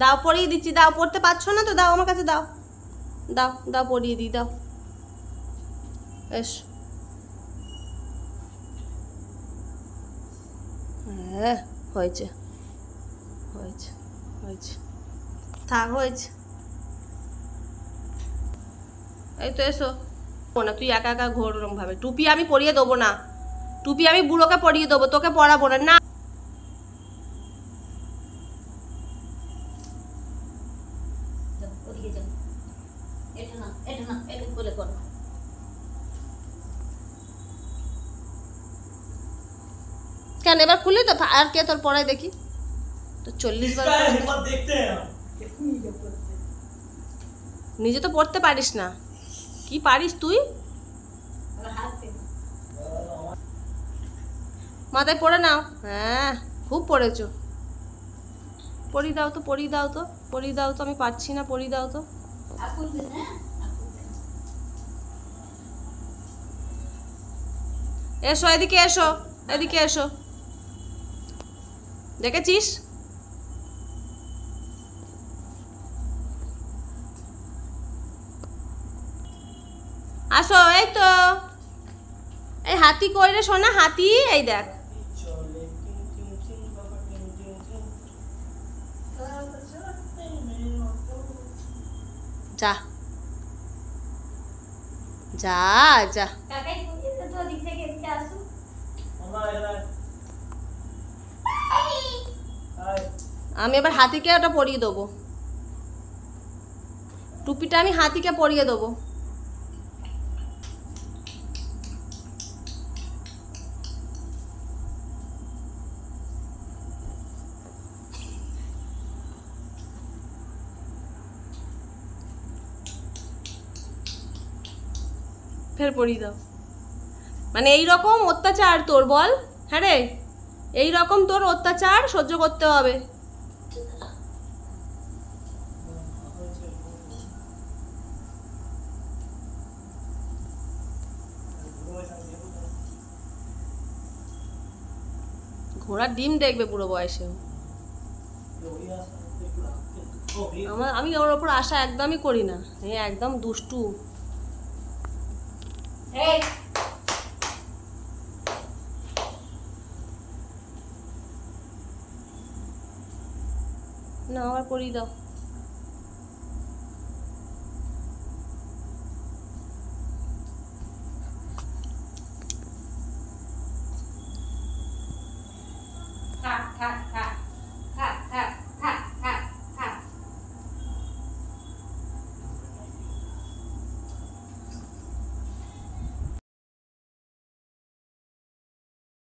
দাও পরিয়ে দিচ্ছি, দাও। পড়তে পারছো না তো দাও আমার কাছে, দাও দাও দাও পরিয়ে দিই, দাও। এসো। হ্যাঁ হয়েছে হয়েছে হয়েছে, থাক হয়েছে। এই তো এসো না, তুই একা একা ঘোর ওরকম ভাবে। টুপি আমি পরিয়ে দেবো না, টুপি আমি বুড়োকে পরিয়ে দেবো, তোকে পরাবো না। না কেন এবার খুললি তো? আর কে তোর পড়ায় দেখি তো 40 বার নিজে তো পড়তে পারিস না, কি পারিস তুই? মাথায় পড়ে নাও। হ্যাঁ খুব পড়েছো, পড়িয়ে দাও তো, পড়িয়ে দাও তো, পড়িয়ে দাও তো, আমি পারছি না, পড়িয়ে দাও তো। এসো এদিকে, এসো এদিকে এসো, দেখেছিস? আসো, এই তো। এই হাতি কই রে সোনা, হাতি এই দেখ। যা যা যা। আমি এবার হাতিকে ওটা পরিয়ে দেবো, টুপিটা আমি হাতিকে পরিয়ে দেবো। ফের পরিয়ে দাও। মানে এইরকম অত্যাচার তোর, বল? হ্যাঁ রে, এইরকম তোর অত্যাচার সহ্য করতে হবে। ঘোড়ার ডিম দেখবে বুড়ো বয়সে। আমি ওর ওপর আশা একদমই করি না, এই একদম দুষ্টু। না আবার পরিয়ে দাও। থাক থাক থাক।